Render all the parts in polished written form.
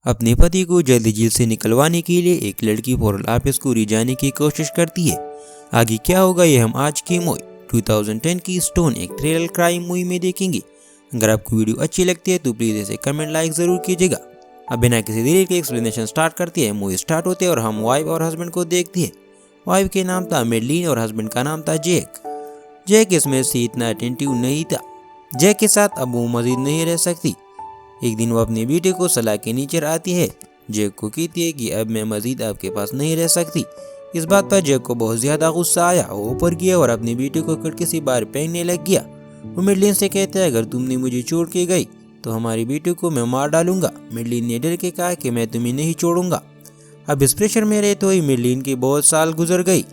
अपने पति को जल्दी जेल से निकलवाने के लिए एक लड़की फौरन ऑफिस को जाने की कोशिश करती है। आगे क्या होगा ये हम आज की मूवी 2010 की स्टोन एक थ्रिलर क्राइम मूवी में देखेंगे। अगर आपको वीडियो अच्छी लगती है तो प्लीज इसे कमेंट लाइक जरूर कीजिएगा। अब बिना किसी देरी के एक्सप्लेनेशन स्टार्ट करती है। मूवी स्टार्ट होते है और हम वाइफ और हस्बैंड को देखते हैं। वाइफ के नाम था मेडलिन और हस्बैंड का नाम था जैक। जैक इसमें से इतना अटेंटिव नहीं था। जैक के साथ अब वो मजीद नहीं रह सकती। एक दिन वो अपने बेटे को सलाह के नीचे आती है। जैक को कहती है कि अब मैं मजीद आपके पास नहीं रह सकती। इस बात पर जैक को बहुत ज्यादा गुस्सा आया। वो ऊपर गया और अपने बेटे को खिड़की से बाहर फेंकने लग गया। वो मेडलिन से कहता है अगर तुमने मुझे छोड़ के गई तो हमारे बेटे को मैं मार डालूंगा। मेडलिन ने डर के कहा कि मैं तुम्हें नहीं छोड़ूंगा। अब इस प्रेशर में रहते हुए मेडलिन के बहुत साल गुजर गई।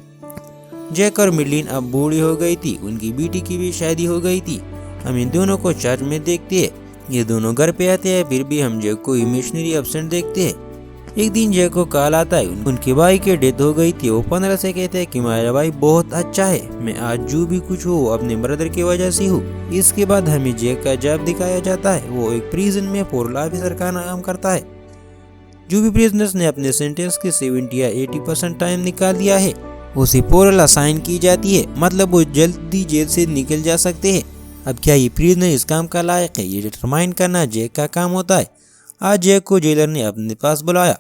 जैक और मेडलिन अब बूढ़ी हो गई थी। उनकी बेटी की भी शादी हो गई थी। हम इन दोनों को चर्च में देखते हैं। ये दोनों घर पे आते हैं, फिर भी हम जैक को इमोशनली एब्सेंट देखते हैं। एक दिन जैक को कॉल आता है उनके भाई की डेथ हो गई थी। वो 15 से कहते हैं कि मेरा भाई बहुत अच्छा है, मैं आज जो भी कुछ हूँ अपने ब्रदर की वजह से हूँ। इसके बाद हमें जैक का जॉब दिखाया जाता है। वो एक प्रिजन में पोरल ऑफिसर का काम करता है। जो भी प्रिजनर्स ने अपने सेंटेंस के 70 या 80% टाइम निकाल दिया है उसे पोरल असाइन की जाती है, मतलब वो जल्दी जेल से निकल जा सकते हैं। अब क्या ये प्रिजनर इस काम का लायक है, ये डिटरमाइन करना जैक का काम होता है। आज जैक को जेलर ने अपने पास बुलाया।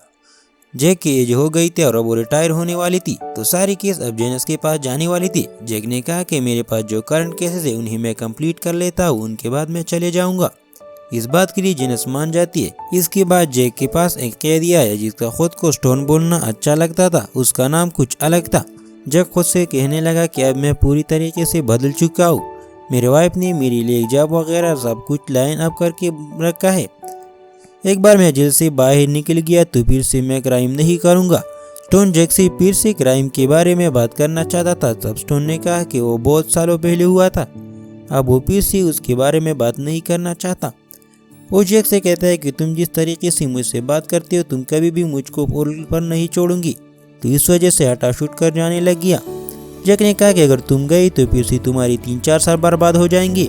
जैक की एज हो गई थी और अब वो रिटायर होने वाली थी, तो सारी केस अब जेनस के पास जाने वाली थी। जैक ने कहा कि मेरे पास जो करंट केसेस है उन्हें मैं कंप्लीट कर लेता हूँ, उनके बाद मैं चले जाऊंगा। इस बात के लिए जेनस मान जाती है। इसके बाद जैक के पास एक कैदी आया जिसका खुद को स्टोन बोलना अच्छा लगता था। उसका नाम कुछ अलग था। जैक खुद से कहने लगा कि अब मैं पूरी तरीके से बदल चुका हूँ। मेरे वाइफ ने मेरे लिए जॉब वगैरह सब कुछ लाइन अप करके रखा है। एक बार मैं जेल से बाहर निकल गया तो फिर से मैं क्राइम नहीं करूंगा। स्टोन जैक से फिर से क्राइम के बारे में बात करना चाहता था। तब स्टोन ने कहा कि वो बहुत सालों पहले हुआ था, अब वो फिर से उसके बारे में बात नहीं करना चाहता। वो जैक से कहता है कि तुम जिस तरीके से मुझसे बात करते हो तुम कभी भी मुझको पोरल पर नहीं छोड़ूंगी, तो इस वजह से हटा शूट कर जाने लग गया। जैक ने कहा कि अगर तुम गई तो फिर से तुम्हारी 3-4 साल बर्बाद हो जाएंगे।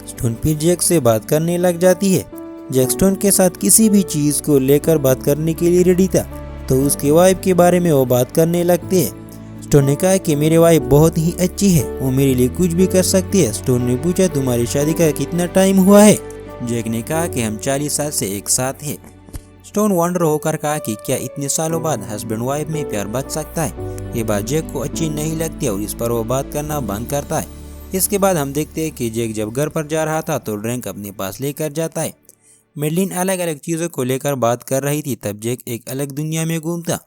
स्टोन फिर जैक से बात करने लग जाती है। जैक स्टोन के साथ किसी भी चीज को लेकर बात करने के लिए रेडी था, तो उसके वाइफ के बारे में वो बात करने लगते हैं। स्टोन ने कहा कि मेरी वाइफ बहुत ही अच्छी है, वो मेरे लिए कुछ भी कर सकती है। स्टोन ने पूछा तुम्हारी शादी का कितना टाइम हुआ है। जैक ने कहा कि हम 40 साल से एक साथ हैं। स्टोन वंडर होकर कहा कि क्या इतने सालों बाद हस्बैंड वाइफ में प्यार बच सकता है। ये बात जैक को अच्छी नहीं लगती और इस पर वो बात करना बंद करता है। इसके बाद हम देखते हैं कि जैक जब घर पर जा रहा था तो ड्रिंक अपने पास लेकर जाता है। मेडलिन अलग अलग चीज़ों को लेकर बात कर रही थी। तब जैक एक अलग दुनिया में घूमता,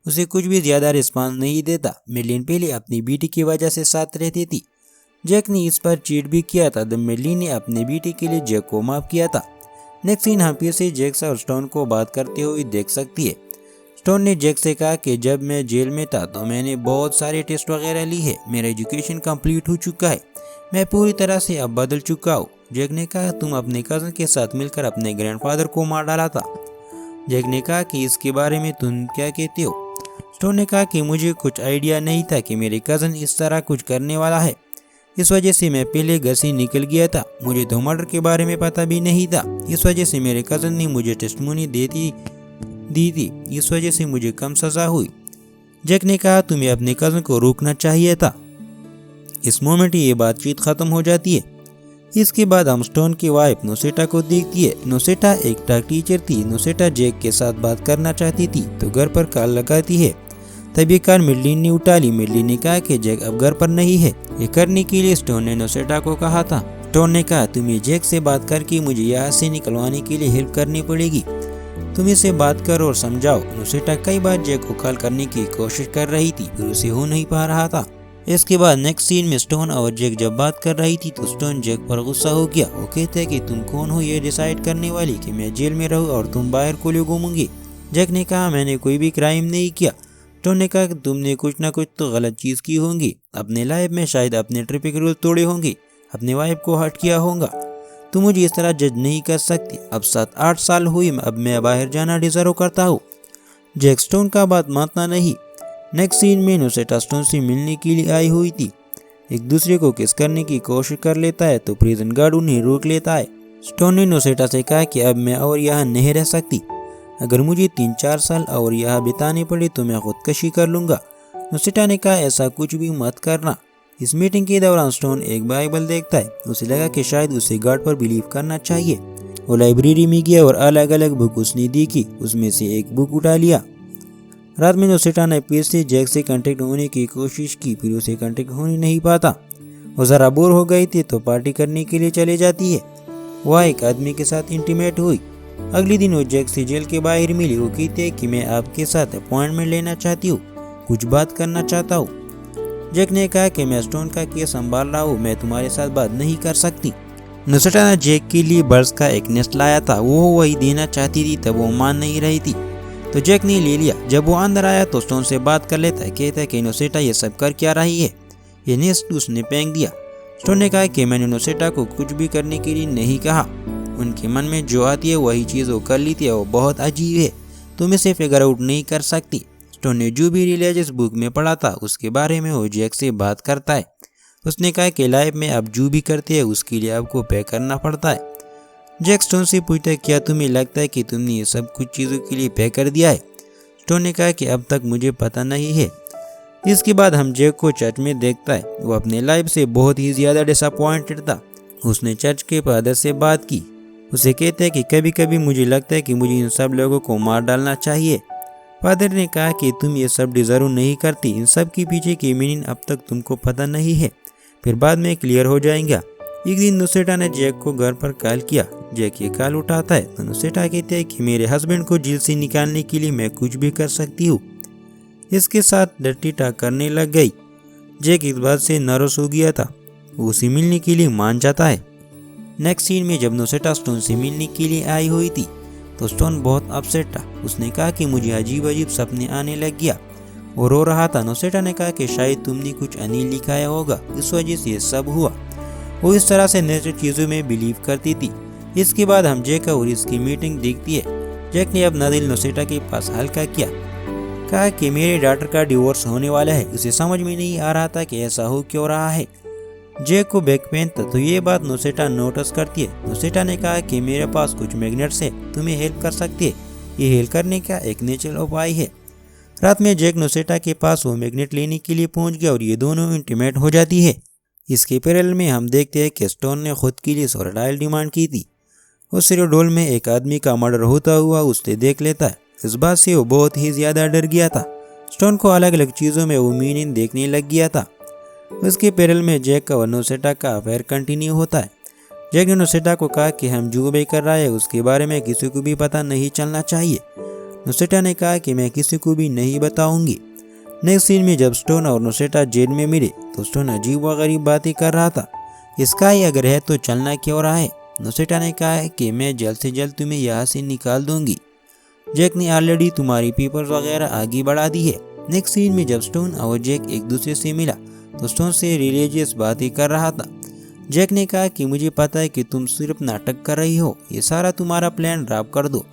उसे कुछ भी ज़्यादा रिस्पांस नहीं देता। मेडलिन पहले अपनी बेटी की वजह से साथ रहती थी। जैक ने इस पर चीट भी किया था, तब मेडलिन ने अपनी बेटी के लिए जैक को माफ़ किया था। नेक्स्ट सीन हम फिर से जैक और स्टोन को बात करते हुए देख सकती है। स्टोन ने जैक से कहा कि जब मैं जेल में था तो मैंने बहुत सारे टेस्ट वगैरह ली है, मेरा एजुकेशन कंप्लीट हो चुका है, मैं पूरी तरह से अब बदल चुका हूँ। जैक ने कहा तुम अपने कज़न के साथ मिलकर अपने ग्रैंडफादर को मार डाला था। जैक ने कहा कि इसके बारे में तुम क्या कहते हो। स्टोन ने कहा कि मुझे कुछ आइडिया नहीं था कि मेरे कज़न इस तरह कुछ करने वाला है, इस वजह से मैं पहले घर से निकल गया था। मुझे तो मर्डर के बारे में पता भी नहीं था, इस वजह से मेरे कज़न ने मुझे टेस्टिमोनी दी थी, इस वजह से मुझे कम सज़ा हुई। जैक ने कहा तुम्हें अपने कज़न को रोकना चाहिए था। इस मोमेंट ये बातचीत ख़त्म हो जाती है। इसके बाद हम स्टोन की वाइफ नोसेटा को देखती है। नोसेटा एक डाक टीचर थी। नोसेटा जैक के साथ बात करना चाहती थी तो घर पर कॉल लगाती है। तभी कॉल मेडलिन ने उठा ली। मेडलिन ने कहा कि जैक अब घर पर नहीं है। ये करने के लिए स्टोन ने नोसेटा को कहा था। स्टोन ने कहा तुम्हें जैक से बात करके मुझे यहाँ से निकलवाने के लिए हेल्प करनी पड़ेगी, तुम इसे बात करो और समझाओ। नोसेटा कई बार जैक को कॉल करने की कोशिश कर रही थी फिर उसे हो नहीं पा रहा था। इसके बाद नेक्स्ट सीन में स्टोन और जैक जब बात कर रही थी तो स्टोन जैक पर गुस्सा हो गया। वो कहते हैं कि तुम कौन हो ये डिसाइड करने वाली कि मैं जेल में रहूं और तुम बाहर को ले घूमूंगी। जैक ने कहा मैंने कोई भी क्राइम नहीं किया। स्टोन ने कहा कि तुमने कुछ ना कुछ तो गलत चीज़ की होंगी अपने लाइफ में, शायद अपने ट्रैफिक रूल तोड़े होंगे, अपने वाइफ को हर्ट किया होगा, तुम मुझे इस तरह जज नहीं कर सकती। अब 7-8 साल हुई, अब मैं बाहर जाना डिजर्व करता हूँ। जैक स्टोन का बात मानता नहीं। नेक्स्ट सीन में नोसेटा स्टोन से मिलने के लिए आई हुई थी। एक दूसरे को किस करने की कोशिश कर लेता है तो प्रिजन गार्ड उन्हें रोक लेता है। स्टोन ने नोसेटा से कहा कि अब मैं और यहाँ नहीं रह सकती, अगर मुझे 3-4 साल और यहाँ बिताने पड़े तो मैं खुदकशी कर लूँगा। नुसेटा ने कहा, ऐसा कुछ भी मत करना। इस मीटिंग के दौरान स्टोन एक बाइबल देखता है। उसे लगा कि शायद उसे गॉड पर बिलीव करना चाहिए। वो लाइब्रेरी में गया और अलग अलग बुक उसने देखी। उसमें से एक बुक उठा लिया। रात में नुसेटा ने फिर से जैक से कांटेक्ट होने की कोशिश की, फिर उसे कांटेक्ट होने नहीं पाता। वो ज़रा बोर हो गई थी तो पार्टी करने के लिए चले जाती है। वह एक आदमी के साथ इंटीमेट हुई। अगले दिन वो जैक से जेल के बाहर मिली। वो कहती है कि मैं आपके साथ अपॉइंटमेंट लेना चाहती हूँ, कुछ बात करना चाहता हूँ। जैक ने कहा कि मैं स्टोन का केस संभाल रहा हूँ, मैं तुम्हारे साथ बात नहीं कर सकती। नुसेटा ने जैक के लिए बर्ड्स का एक नेस्ट लाया था, वो वही देना चाहती थी, तब वो मान नहीं रही थी तो जैक ने ले लिया। जब वो अंदर आया तो स्टोन से बात कर लेता है। कहता है कि नुसेटा ये सब कर क्या रही है, ये नेस्ट उसने फेंक दिया। स्टोन ने कहा कि मैंने नुसेटा को कुछ भी करने के लिए नहीं कहा, उनके मन में जो आती है वही चीज़ वो कर लेती है, वो बहुत अजीब है, तुम इसे फिगर आउट नहीं कर सकती। स्टोन ने जो भी रिलीजियस बुक में पढ़ा था उसके बारे में वो जैक से बात करता है। उसने कहा कि लाइफ में आप जो भी करते हैं उसके लिए आपको पे करना पड़ता है। जैक स्टोन से पूछता है, क्या तुम्हें लगता है कि तुमने ये सब कुछ चीज़ों के लिए पे कर दिया है? स्टोन ने कहा कि अब तक मुझे पता नहीं है। इसके बाद हम जैक को चर्च में देखता है। वो अपने लाइफ से बहुत ही ज़्यादा डिसअपॉइंटेड था। उसने चर्च के फादर से बात की। उसे कहते हैं कि कभी कभी मुझे लगता है कि मुझे इन सब लोगों को मार डालना चाहिए। फादर ने कहा कि तुम ये सब डिजर्व नहीं करती, इन सब के पीछे की मीनिंग अब तक तुमको पता नहीं है, फिर बाद में क्लियर हो जाएगा। एक दिन नुसेटा ने जैक को घर पर कॉल किया। जैक ये कॉल उठाता है तो नुसेटा कहते हैं कि मेरे हस्बैंड को जेल से निकालने के लिए मैं कुछ भी कर सकती हूँ। इसके साथ डर्टी टॉक करने लग गई। जैक इस बात से नर्वस हो गया था। वो उसे मिलने के लिए मान जाता है। नेक्स्ट सीन में जब नुसेटा स्टोन से मिलने के लिए आई हुई थी तो स्टोन बहुत अपसेट था। उसने कहा कि मुझे अजीब अजीब सपने आने लग गया। वो रो रहा था। नुसेटा ने कहा कि शायद तुमने कुछ अनिल लिखाया होगा, इस वजह से ये सब हुआ। वो इस तरह से नेचुरल चीज़ों में बिलीव करती थी। इसके बाद हम जैक और इसकी मीटिंग देखती है। जैक ने अपना दिल नुसेटा के पास हल्का किया। कहा कि मेरे डॉटर का डिवोर्स होने वाला है। उसे समझ में नहीं आ रहा था कि ऐसा हो क्यों रहा है। जैक को बैक पेन था तो ये बात नुसेटा नोटिस करती है। नुसेटा ने कहा कि मेरे पास कुछ मैग्नेट्स है, तुम्हें हेल्प कर सकती है। ये हेल्प करने का एक नेचुरल उपाय है। रात में जैक नुसेटा के पास वो मैग्नेट लेने के लिए पहुंच गया और ये दोनों इंटीमेट हो जाती है। इसके पैरेलल में हम देखते हैं कि स्टोन ने खुद के लिए सोराडाइल डिमांड की थी। उस सिरोडोल में एक आदमी का मर्डर होता हुआ उसे देख लेता है। इस बात से वो बहुत ही ज़्यादा डर गया था। स्टोन को अलग अलग चीज़ों में वो मीनिंग देखने लग गया था। उसके पैरेलल में जैक का और नुसेटा का अफेयर कंटिन्यू होता है। जैक ने नुसेटा को कहा कि हम जो भी कर रहा है उसके बारे में किसी को भी पता नहीं चलना चाहिए। नुसेटा ने कहा कि मैं किसी को भी नहीं बताऊंगी। नेक्स्ट सीन में जब स्टोन और नुसेटा जेल में मिले तो स्टोन अजीब व गरीब बातें कर रहा था। इसका ही अगर है तो चलना क्यों रहा है? नुसेटा ने कहा है कि मैं जल्द से जल्द तुम्हें यहाँ से निकाल दूंगी। जैक ने ऑलरेडी तुम्हारी पेपर्स वगैरह आगे बढ़ा दी है। नेक्स्ट सीन में जब स्टोन और जैक एक दूसरे से मिला तो स्टोन से रिलीजियस बातें कर रहा था। जैक ने कहा कि मुझे पता है कि तुम सिर्फ नाटक कर रही हो, ये सारा तुम्हारा प्लान ड्रॉप कर दो।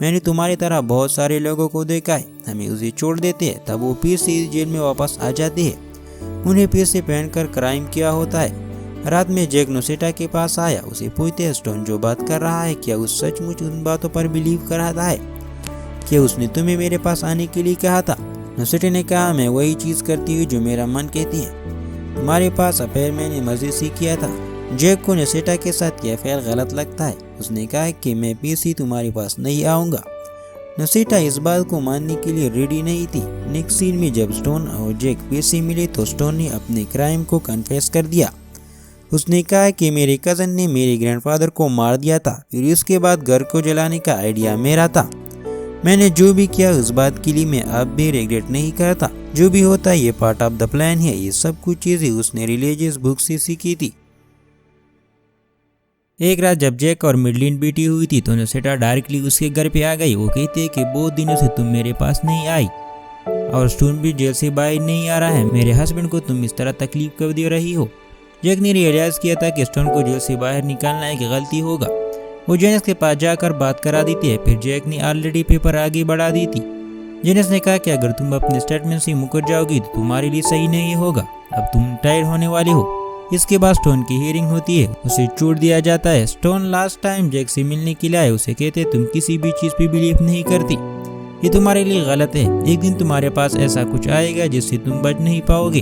मैंने तुम्हारी तरह बहुत सारे लोगों को देखा है, हमें उसे छोड़ देते हैं तब वो फिर से इस जेल में वापस आ जाते हैं। उन्हें फिर से पहनकर क्राइम किया होता है। रात में जैक नुसेटा के पास आया। उसे पूछते हैं स्टोन जो बात कर रहा है क्या उस सचमुच उन बातों पर बिलीव कर रहा है? क्या उसने तुम्हें मेरे पास आने के लिए कहा था? नुसेटा ने कहा मैं वही चीज़ करती हूँ जो मेरा मन कहती है। तुम्हारे पास अफेयर मैंने मजे से किया था। जैक को नुसेटा के साथ यह अफेयर गलत लगता है। उसने कहा कि मैं फिर से तुम्हारे पास नहीं आऊँगा। नुसेटा इस बात को मानने के लिए रेडी नहीं थी। नेक्स्ट सीन में जब स्टोन और जैक फिर से मिले तो स्टोन ने अपने क्राइम को कन्फेस कर दिया। उसने कहा कि मेरे कज़न ने मेरे ग्रैंडफादर को मार दिया था, फिर उसके बाद घर को जलाने का आइडिया मेरा था। मैंने जो भी किया उस बात के लिए मैं अब भी रिग्रेट नहीं करता। जो भी होता है ये पार्ट ऑफ द प्लान है। ये सब कुछ चीज़ें उसने रिलीजियस बुक से सीखी थी। एक रात जब जैक और मिडलिन बीटी हुई थी तो नुसेटा डायरेक्टली उसके घर पे आ गई। वो कहती है कि बहुत दिनों से तुम मेरे पास नहीं आई और स्टोन भी जेल से बाहर नहीं आ रहा है। मेरे हस्बैंड को तुम इस तरह तकलीफ क्यों दे रही हो? जैक ने रियलाइज़ किया था कि स्टोन को जेल से बाहर निकालना एक गलती होगा। वो जेनिस के पास जाकर बात करा देती है। फिर जैक ने ऑलरेडी पेपर आगे बढ़ा दी थी। जेनिस ने कहा कि अगर तुम अपने स्टेटमेंट से मुकर जाओगी तो तुम्हारे लिए सही नहीं होगा, अब तुम टायर होने वाले हो। इसके बाद स्टोन की हियरिंग होती है, उसे छोड़ दिया जाता है। स्टोन लास्ट टाइम जैक से मिलने के लिए आए, उसे कहते तुम किसी भी चीज पे बिलीव नहीं करती, ये तुम्हारे लिए गलत है, एक दिन तुम्हारे पास ऐसा कुछ आएगा जिससे तुम बच नहीं पाओगे,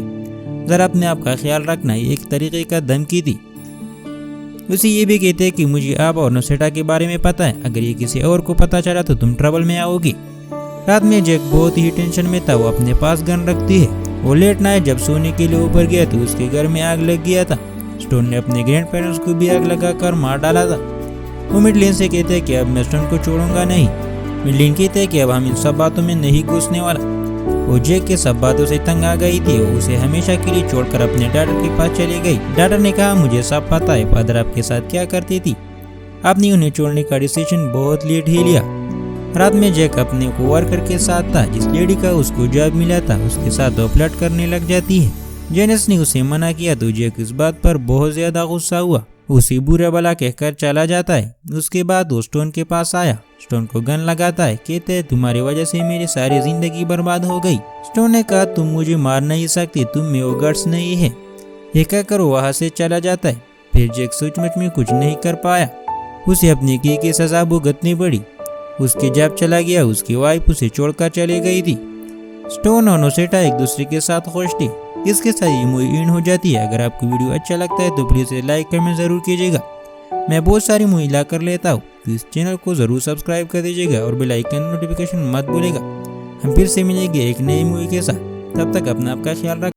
जरा अपने आप का ख्याल रखना। ये एक तरीके का धमकी थी। उसे ये भी कहते हैं कि मुझे आप और नोसेटा के बारे में पता है, अगर ये किसी और को पता चला तो तुम ट्रबल में आओगी। रात में जैक बहुत ही टेंशन में था, वो अपने पास गन रखती है। वो लेट नाइट जब सोने के लिए ऊपर गया तो उसके घर में आग लग गया था। स्टोन ने अपने ग्रैंड पेरेंट्स को भी आग लगाकर मार डाला था। वो मिडलिन से कहते हैं कि अब मैं स्टोन को छोड़ूंगा नहीं। मिडलिन कहते हैं कि अब हम इन सब बातों में नहीं घुसने वाला। वो जैक के सब बातों से तंग आ गई थी। वो उसे हमेशा के लिए छोड़कर अपने डॉटर के पास चली गई। डॉटर ने कहा मुझे सब पता है फादर आपके साथ क्या करती थी, आपने उन्हें छोड़ने का डिसीजन बहुत लेट ही लिया। रात में जैक अपने कोवर्कर के साथ था, जिस लेडी का उसको जॉब मिला था उसके साथ वो फ्लर्ट करने लग जाती है। जेनिस ने उसे मना किया तो जैक इस बात पर बहुत ज्यादा गुस्सा हुआ, उसे बुरा भला कहकर चला जाता है। उसके बाद वो स्टोन के पास आया, स्टोन को गन लगाता है, कहते हैं तुम्हारी वजह से मेरी सारी जिंदगी बर्बाद हो गई। स्टोन ने कहा तुम मुझे मार नहीं सकती, तुम में वो गट्स नहीं है। ये कहकर वो वहां से चला जाता है। फिर जैक सचमुच में कुछ नहीं कर पाया, उसे अपनी की सजा भुगतनी पड़ी। उसके जब चला गया, उसकी वाइफ उसे छोड़कर चली गई थी। स्टोन और नोसेटा एक दूसरे के साथ खुश थे। इसके साथ ये मूवी एंड हो जाती है। अगर आपको वीडियो अच्छा लगता है तो प्लीज लाइक कमेंट जरूर कीजिएगा। मैं बहुत सारी मूवी ला कर लेता हूँ, तो इस चैनल को जरूर सब्सक्राइब कर दीजिएगा और बेल आइकन नोटिफिकेशन मत भूलेगा। हम फिर से मिलेंगे एक नई मूवी के साथ, तब तक अपना आपका ख्याल रखें।